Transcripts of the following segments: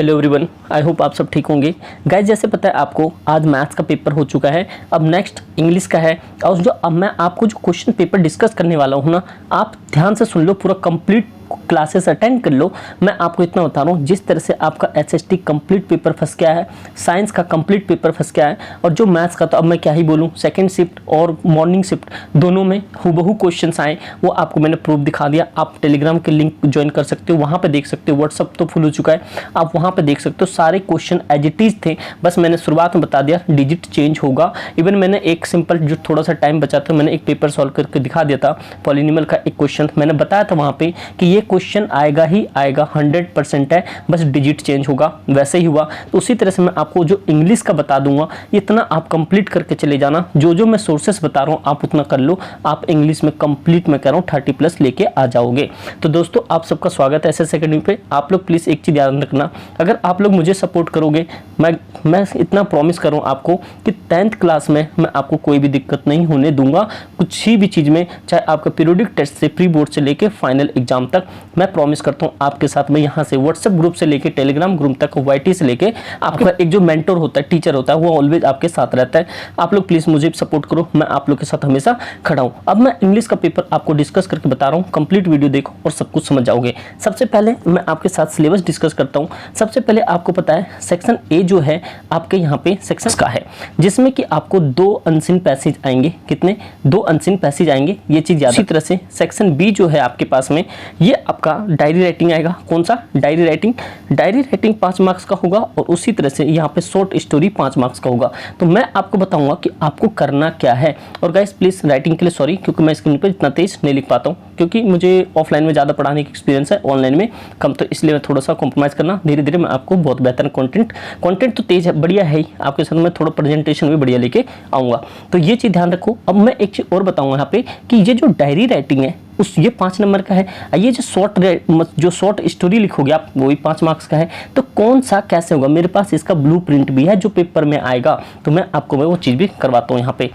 Hello everyone, I hope आप सब ठीक होंगे। गाइस, जैसे पता है आपको आज मैथ्स का पेपर हो चुका है, अब नेक्स्ट इंग्लिश का है। और जो अब मैं आपको जो क्वेश्चन पेपर डिस्कस करने वाला हूँ ना, आप ध्यान से सुन लो, पूरा कंप्लीट क्लासेस अटेंड कर लो। मैं आपको इतना बता रहा हूँ, जिस तरह से आपका एसएसटी कंप्लीट पेपर फंस गया है, साइंस का कंप्लीट पेपर फंस गया है, और जो मैथ्स का तो अब मैं क्या ही बोलूँ, सेकंड शिफ्ट और मॉर्निंग शिफ्ट दोनों में हूबहू क्वेश्चंस आए, वो आपको मैंने प्रूफ दिखा दिया। आप टेलीग्राम के लिंक ज्वाइन कर सकते हो, वहाँ पे देख सकते हो। व्हाट्सअप तो फुल हो चुका है, आप वहाँ पे देख सकते हो। सारे क्वेश्चन एज इट इज थे, बस मैंने शुरुआत में बता दिया डिजिट चेंज होगा। इवन मैंने एक सिंपल जो थोड़ा सा टाइम बचा था, मैंने एक पेपर सॉल्व करके दिखा दिया था। पॉलिनोमियल का एक क्वेश्चन मैंने बताया था वहाँ पे कि ये क्वेश्चन आएगा ही आएगा, 100% है, बस डिजिट चेंज होगा। वैसे ही हुआ। तो उसी तरह से मैं आपको जो इंग्लिश का बता दूंगा, इतना आप कंप्लीट करके चले जाना। जो मैं सोर्सेस बता रहा हूँ आप उतना कर लो, आप इंग्लिश में कंप्लीट मैं कह रहा हूँ 30+ लेके आ जाओगे। तो दोस्तों, आप सबका स्वागत है एसएस एकेडमी पे। आप लोग प्लीज़ एक चीज़ याद रखना, अगर आप लोग मुझे सपोर्ट करोगे, मैं इतना प्रॉमिस कर रहा हूँ आपको कि 10th क्लास में मैं आपको कोई भी दिक्कत नहीं होने दूंगा। कुछ ही भी चीज़ में, चाहे आपका पीरियोडिक टेस्ट से प्री बोर्ड से लेके फाइनल एग्जाम तक, मैं प्रॉमिस करता हूँ आपके साथ। मैं यहाँ से व्हाट्सएप ग्रुप से लेके टेलीग्राम ग्रुप तक, वाईटी से लेके आपका एक जो मेंटर होता है, टीचर होता है, वो ऑलवेज आपके साथ रहता है। आप लोग प्लीज़ मुझे सपोर्ट करो, मैं आप लोग के साथ हमेशा खड़ा हूँ। अब मैं इंग्लिश का पेपर आपको डिस्कस करके बता रहा हूँ, कंप्लीट वीडियो देखो और सब कुछ समझ जाओगे। सबसे पहले मैं आपके साथ सिलेबस डिस्कस करता हूँ। सबसे पहले आपको पता है सेक्शन ए जो है आपके यहाँ पे सेक्शन का है, जिसमें कि आपको 2 अनसीन पैसेज आएंगे। कितने? 2 अनसीन पैसेज आएंगे, ये चीज़ याद। इसी तरह से सेक्शन बी जो है आपके पास में, ये आपका डायरी राइटिंग आएगा। कौन सा? Diary writing. Diary writing 5 marks का होगा, और उसी तरह से यहाँ पे शॉर्ट स्टोरी 5 मार्क्स का होगा। तो मैं आपको बताऊंगा कि आपको करना क्या है। और गाइस प्लीज़ राइटिंग के लिए सॉरी, क्योंकि मैं स्क्रीन पर इतना तेज नहीं लिख पाता हूँ, क्योंकि मुझे ऑफलाइन में ज़्यादा पढ़ाने की एक्सपीरियंस है, ऑनलाइन में कम, तो इसलिए मैं थोड़ा सा कॉम्प्रोमाइज़ करना। धीरे धीरे मैं आपको बहुत बेहतर कंटेंट तो तेज है, बढ़िया है ही, आपके साथ मैं थोड़ा प्रेजेंटेशन भी बढ़िया लेके आऊँगा। तो ये चीज़ ध्यान रखो। अब मैं एक चीज़ और बताऊँगा यहाँ पे कि ये जो डायरी राइटिंग है ये 5 नंबर का है। ये जो शॉर्ट स्टोरी लिखोगे आप, वो भी 5 मार्क्स का है। तो कौन सा कैसे होगा, मेरे पास इसका ब्लूप्रिंट भी है जो पेपर में आएगा, तो मैं आपको वो चीज़ भी करवाता हूँ यहाँ पे।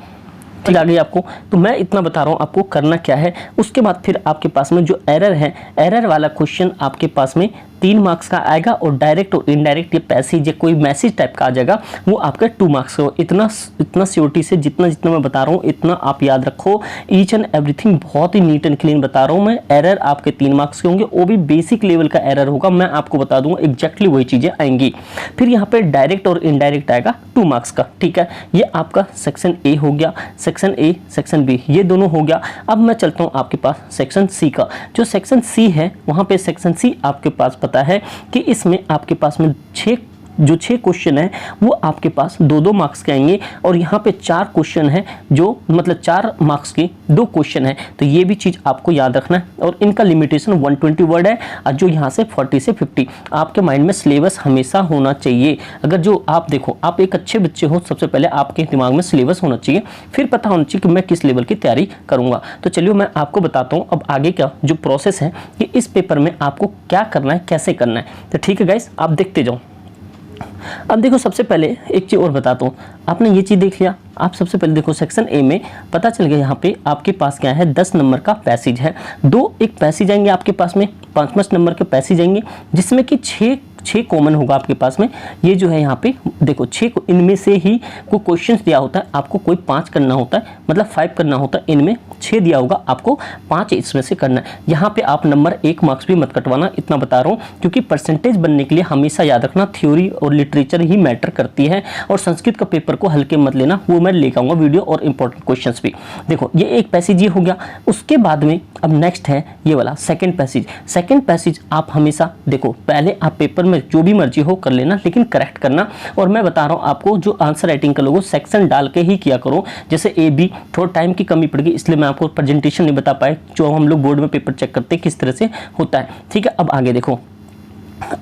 आ गई आपको। तो मैं इतना बता रहा हूँ आपको करना क्या है। उसके बाद फिर आपके पास में जो एरर है, एरर वाला क्वेश्चन आपके पास में 3 मार्क्स का आएगा, और डायरेक्ट और इनडायरेक्ट ये पैसेज या कोई मैसेज टाइप का आ जाएगा, वो आपका 2 मार्क्स का। इतना सियोरिटी से जितना मैं बता रहा हूँ इतना आप याद रखो। ईच एंड एवरीथिंग बहुत ही नीट एंड क्लीन बता रहा हूँ मैं। एरर आपके 3 मार्क्स के होंगे, वो भी बेसिक लेवल का एरर होगा, मैं आपको बता दूंगा एग्जैक्टली वही चीज़ें आएंगी। फिर यहाँ पे डायरेक्ट और इनडायरेक्ट आएगा 2 मार्क्स का, ठीक है। ये आपका सेक्शन ए हो गया, सेक्शन ए, सेक्शन बी, ये दोनों हो गया। अब मैं चलता हूँ आपके पास सेक्शन सी का। जो सेक्शन सी है, वहाँ पे सेक्शन सी आपके पास पता है कि इसमें आपके पास में 6 क्वेश्चन है, वो आपके पास 2-2 मार्क्स के आएंगे, और यहाँ पे 4 क्वेश्चन है, जो मतलब 4 मार्क्स के 2 क्वेश्चन है। तो ये भी चीज़ आपको याद रखना है। और इनका लिमिटेशन 120 वर्ड है, और जो यहाँ से 40 से 50 आपके माइंड में सिलेबस हमेशा होना चाहिए। अगर जो आप देखो, आप एक अच्छे बच्चे हो, सबसे पहले आपके दिमाग में सिलेबस होना चाहिए, फिर पता होना चाहिए कि मैं किस लेवल की तैयारी करूँगा। तो चलिए मैं आपको बताता हूँ अब आगे का जो प्रोसेस है कि इस पेपर में आपको क्या करना है, कैसे करना है। तो ठीक है गाइस, आप देखते जाओ। अब देखो, सबसे पहले एक चीज़ और बताता हूँ। आपने ये चीज़ देख लिया। आप सबसे पहले देखो सेक्शन ए में पता चल गया, यहाँ पे आपके पास क्या है, 10 नंबर का पैसेज है। एक पैसेज आएंगे आपके पास में, 5 नंबर के पैसेज आएंगे, जिसमें कि 6 कॉमन होगा आपके पास में। ये जो है यहाँ पे देखो 6 को, इनमें से ही कोई क्वेश्चंस दिया होता है, आपको कोई 5 करना होता है, मतलब 5 करना होता है। इनमें 6 दिया होगा, आपको 5 इसमें से करना है। यहाँ पे आप नंबर 1 मार्क्स भी मत कटवाना, इतना बता रहा हूँ, क्योंकि परसेंटेज बनने के लिए हमेशा याद रखना थ्योरी और लिटरेचर ही मैटर करती है। और संस्कृत का पेपर को हल्के मत लेना, वो मैं लेकर आऊँगा वीडियो और इंपॉर्टेंट क्वेश्चन भी। देखो ये एक पैसेज ये हो गया। उसके बाद में अब नेक्स्ट है ये वाला सेकेंड पैसेज। सेकेंड पैसेज आप हमेशा देखो, पहले आप पेपर में जो भी मर्जी हो कर लेना, लेकिन करेक्ट करना। और मैं बता रहा हूँ आपको, जो आंसर राइटिंग कर लोगो सेक्शन डाल के ही किया करो। जैसे ए बी, थोड़ा टाइम की कमी पड़ गई, इसलिए मैं आपको प्रेजेंटेशन नहीं बता पाए, जो हम लोग बोर्ड में पेपर चेक करते हैं किस तरह से होता है, ठीक है। अब आगे देखो,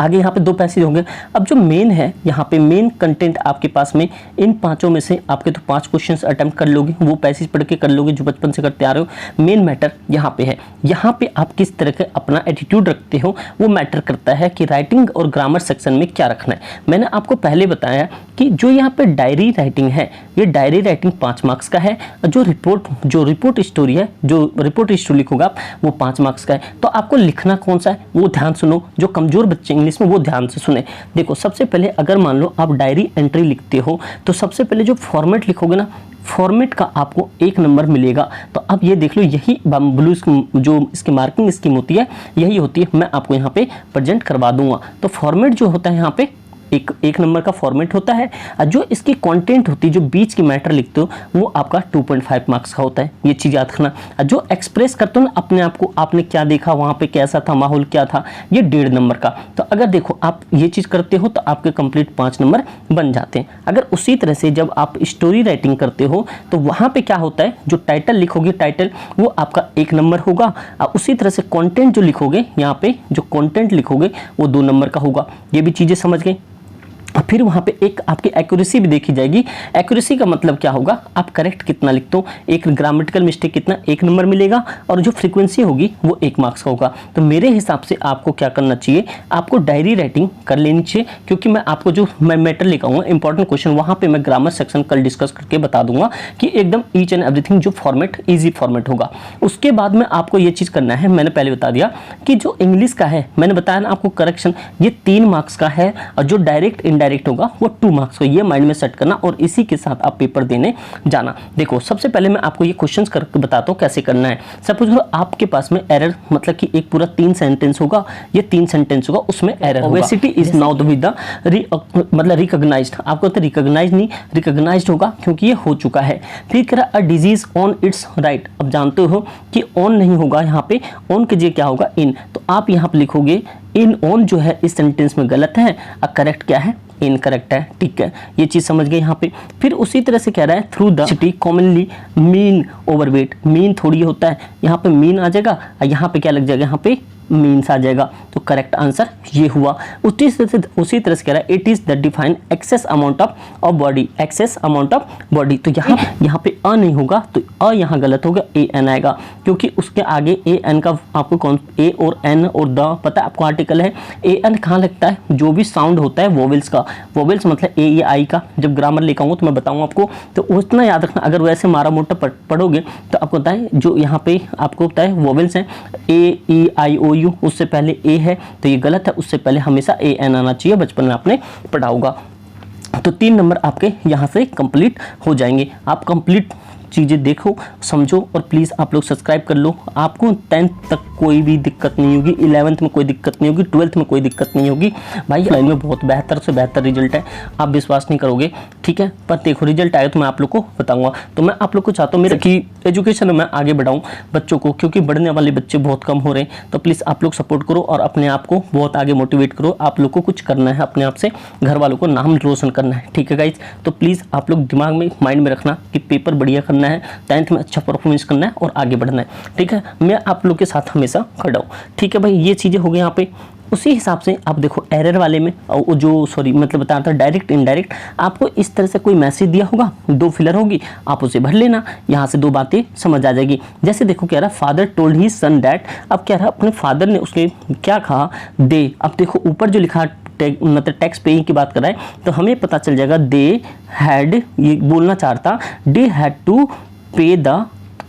आगे यहाँ पे 2 पैसेज होंगे। अब जो मेन है, यहाँ पे मेन कंटेंट आपके पास में इन 5 में से आपके तो 5 क्वेश्चंस अटेम्प्ट कर लोगे, वो पैसेज पढ़ के कर लोगे जो बचपन से करते आ रहे हो। मेन मैटर यहाँ पे है, यहाँ पे आप किस तरह का अपना एटीट्यूड रखते हो, वो मैटर करता है कि राइटिंग और ग्रामर सेक्शन में क्या रखना है। मैंने आपको पहले बताया कि जो यहाँ पे डायरी राइटिंग है, ये डायरी राइटिंग 5 मार्क्स का है। जो रिपोर्ट स्टोरी है, जो रिपोर्ट स्टोरी लिखोगे आप, वो 5 मार्क्स का है। तो आपको लिखना कौन सा है, वो ध्यान सुनो। जो कमजोर बच्चे इंग्लिश में वो ध्यान से सुने। देखो सबसे पहले अगर मान लो आप डायरी एंट्री लिखते हो तो सबसे पहले जो फॉर्मेट लिखोगे ना, फॉर्मेट का आपको 1 नंबर मिलेगा। तो अब ये देख लो, यही ब्लू जो इसकी मार्किंग स्कीम होती है यही होती है, मैं आपको यहाँ पे प्रेजेंट करवा दूंगा। तो फॉर्मेट जो होता है यहाँ पे एक नंबर का फॉर्मेट होता है, और जो इसकी कंटेंट होती है, जो बीच की मैटर लिखते हो वो आपका 2.5 मार्क्स का होता है। ये चीज़ याद रखना। जो एक्सप्रेस करते हो ना अपने आप को, आपने क्या देखा वहाँ पे, कैसा था माहौल, क्या था, ये 1.5 नंबर का। तो अगर देखो आप ये चीज़ करते हो तो आपके कंप्लीट 5 नंबर बन जाते हैं। अगर उसी तरह से जब आप स्टोरी राइटिंग करते हो तो वहाँ पर क्या होता है, जो टाइटल लिखोगे टाइटल वो आपका 1 नंबर होगा, और उसी तरह से कॉन्टेंट जो लिखोगे यहाँ पे जो कॉन्टेंट लिखोगे वो 2 नंबर का होगा। ये भी चीज़ें समझ गए। फिर वहाँ पे एक आपकी एक्यूरेसी भी देखी जाएगी। एक्यूरेसी का मतलब क्या होगा, आप करेक्ट कितना लिखते हो, एक ग्रामेटिकल मिस्टेक कितना, 1 नंबर मिलेगा, और जो फ्रीक्वेंसी होगी वो 1 मार्क्स का होगा। तो मेरे हिसाब से आपको क्या करना चाहिए, आपको डायरी राइटिंग कर लेनी चाहिए, क्योंकि मैं आपको जो मैं मैटर लेकर आऊँगा इंपॉर्टेंट क्वेश्चन, वहाँ पर मैं ग्रामर सेक्शन कल डिस्कस करके बता दूंगा कि एकदम ईच एंड एवरीथिंग जो फॉर्मेट ईजी फॉर्मेट होगा। उसके बाद में आपको ये चीज़ करना है, मैंने पहले बता दिया कि जो इंग्लिश का है, मैंने बताया ना आपको करेक्शन ये 3 मार्क्स का है, और जो डायरेक्ट इनडायरेक्ट होगा वो 2 मार्क्स का। ये माइंड में सेट करना और इसी के साथ आप पेपर देने जाना। देखो सबसे पहले मैं आपको ये क्वेश्चंस करके बताता हूँ कैसे करना है। सपोज करो आपके पास में एरर, मतलब कि एक पूरा 3 सेंटेंस होगा, ये 3 सेंटेंस होगा, उसमें एरर होगा। Obesity is now with the मतलब रिकॉग्नाइज्ड, आपको तो रिकॉग्नाइज नहीं, रिकॉग्नाइज्ड होगा क्योंकि ये हो चुका है। फिर कह रहा a disease on it's right. अब जानते हो कि ऑन नहीं होगा, यहाँ पे ऑन के जगह क्या होगा, इन। तो आप यहाँ पे लिखोगे इन ऑन जो है इस सेंटेंस में गलत है, करेक्ट क्या है, इनकरेक्ट है। ठीक है, ये चीज समझ गए यहाँ पे। फिर उसी तरह से कह रहा है through the city commonly mean overweight, mean थोड़ी होता है, यहाँ पे मीन आ जाएगा, यहाँ पे क्या लग जाएगा, यहाँ पे मीन्स आ जाएगा। तो करेक्ट आंसर ये हुआ। उसी तरह से कह रहा है it is the define excess amount of body, excess amount of body. तो यहाँ पे अ नहीं होगा, तो अ यहाँ गलत होगा, ए एन आएगा, क्योंकि उसके आगे ए एन का आपको कौन, ए और एन और द पता है आपको आर्टिकल है। ए एन कहाँ लगता है, जो भी साउंड होता है वोवेल्स का, वोवेल्स मतलब ए या आई का। जब ग्रामर लेकर आऊँगा तो मैं बताऊँगा आपको, तो उतना याद रखना। अगर वैसे मारा मोटा पढ़ोगे तो आपको पता है जो यहाँ पे आपको पता है वोवेल्स हैं, ए ई आई ओ यू, उससे पहले ए है तो ये गलत है, उससे पहले हमेशा ए एन आना चाहिए, बचपन में आपने पढ़ा होगा। तो 3 नंबर आपके यहाँ से कंप्लीट हो जाएंगे। आप कंप्लीट चीज़ें देखो, समझो, और प्लीज़ आप लोग सब्सक्राइब कर लो। आपको 10th तक कोई भी दिक्कत नहीं होगी, 11th में कोई दिक्कत नहीं होगी, 12th में कोई दिक्कत नहीं होगी। भाई लाइन में बहुत बेहतर से बेहतर रिजल्ट है, आप विश्वास नहीं करोगे। ठीक है, पर देखो रिजल्ट आया तो मैं आप लोग को बताऊंगा। तो मैं आप लोग को चाहता हूँ मेरे की एजुकेशन में मैं आगे बढ़ाऊँ बच्चों को, क्योंकि बढ़ने वाले बच्चे बहुत कम हो रहे हैं। तो प्लीज़ आप लोग सपोर्ट करो और अपने आप को बहुत आगे मोटिवेट करो। आप लोग को कुछ करना है, अपने आप से घर वालों को नाम रोशन करना है। ठीक है गाइज, तो प्लीज़ आप लोग दिमाग में माइंड में रखना कि पेपर बढ़िया करना है, 10th में अच्छा परफॉर्मेंस करना है और आगे बढ़ना है। ठीक है, मैं आप लोग के साथ हमेशा खड़ा हूँ। ठीक है भाई, ये चीज़ें हो गई यहाँ पे। उसी हिसाब से आप देखो एरर वाले में जो मतलब बता रहा था डायरेक्ट इनडायरेक्ट, आपको इस तरह से कोई मैसेज दिया होगा, 2 फिलर होगी, आप उसे भर लेना, यहाँ से 2 बातें समझ आ जाएगी। जैसे देखो कह रहा father told he son that, अब कह रहा अपने फादर ने उसके क्या कहा, दे। अब देखो ऊपर जो लिखा मतलब टैक्स पेइंग की बात कर रहा है, तो हमें पता चल जाएगा दे हैड, ये बोलना चाहता दे हैड टू पे द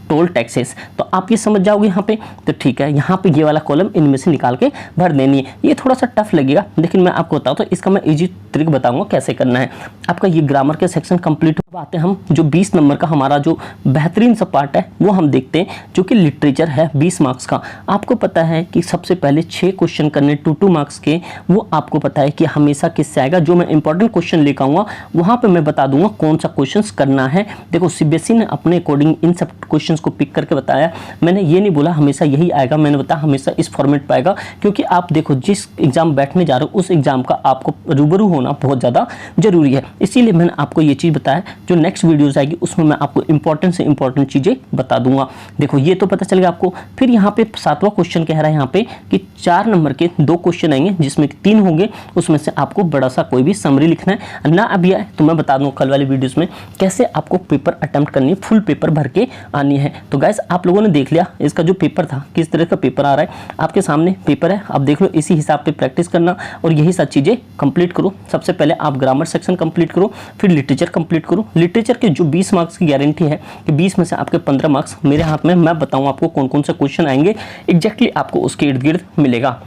टोल टैक्सेस। तो आप ये समझ जाओगे यहाँ पे। तो ठीक है, यहाँ पे ये वाला कॉलम इनमें से निकाल के भर देनी है। ये थोड़ा सा टफ लगेगा, लेकिन मैं आपको बताऊँ तो इसका मैं इजी ट्रिक बताऊंगा कैसे करना है। आपका ये ग्रामर के सेक्शन कंप्लीट हो आते हैं हम जो 20 नंबर का हमारा जो बेहतरीन सा पार्ट है वो हम देखते हैं, जो कि लिटरेचर है 20 मार्क्स का। आपको पता है कि सबसे पहले 6 क्वेश्चन करने 2 मार्क्स के, वो आपको पता है कि हमेशा किससे आएगा। जो मैं इंपॉर्टेंट क्वेश्चन लेकर आऊँगा वहाँ पर मैं बता दूंगा कौन सा क्वेश्चन करना है। देखो सीबीएसई ने अपने अकॉर्डिंग इन सब क्वेश्चन को पिक करके बताया। मैंने ये नहीं बोला हमेशा यही आएगा, मैंने बताया हमेशा इस फॉर्मेट पर आएगा, क्योंकि आप देखो जिस एग्जाम बैठने जा रहे हो उस एग्जाम का आपको रूबरू होना बहुत ज़्यादा जरूरी है। इसीलिए मैंने आपको ये चीज़ बताया। जो नेक्स्ट वीडियोस आएगी उसमें मैं आपको इंपॉर्टेंट से इंपॉर्टेंट चीज़ें बता दूंगा। देखो ये तो पता चलेगा आपको। फिर यहाँ पे 7वां क्वेश्चन कह रहा है यहाँ पे कि 4 नंबर के 2 क्वेश्चन आएंगे, जिसमें 3 होंगे, उसमें से आपको बड़ा सा कोई भी समरी लिखना है ना। अभी आए तो मैं बता दूँ कल वाली वीडियोस में कैसे आपको पेपर अटेम्प्ट करनी है, फुल पेपर भर के आनी है। तो गाइस आप लोगों ने देख लिया इसका जो पेपर था, किस तरह का पेपर आ रहा है आपके सामने पेपर है। अब देख लो, इसी हिसाब पे प्रैक्टिस करना और यही सब चीज़ें कंप्लीट करो। सबसे पहले आप ग्रामर सेक्शन कंप्लीट करो, फिर लिटरेचर कंप्लीट करो। लिटरेचर के जो 20 मार्क्स की गारंटी है कि 20 में से आपके 15 मार्क्स मेरे हाथ में, मैं बताऊँ आपको कौन कौन से क्वेश्चन आएंगे, एग्जैक्टली आपको उसके इर्द गिर्द मिलेगा।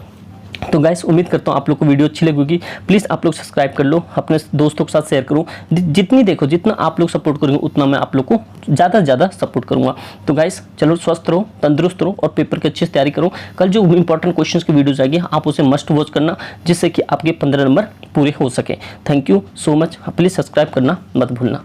तो गाइस उम्मीद करता हूँ आप लोग को वीडियो अच्छी लगेगी। प्लीज़ आप लोग सब्सक्राइब कर लो, अपने दोस्तों के साथ शेयर करो। जितनी देखो, जितना आप लोग सपोर्ट करेंगे उतना मैं आप लोग को ज़्यादा से ज़्यादा सपोर्ट करूँगा। तो गाइस चलो, स्वस्थ रहो, तंदुरुस्त रहो और पेपर की अच्छी से तैयारी करो। कल जो इंपॉर्टेंट क्वेश्चन की वीडियोज़ आएगी आप उसे मस्ट वॉच करना, जिससे कि आपके 15 नंबर पूरे हो सके। Thank you so much. Please subscribe करना मत भूलना।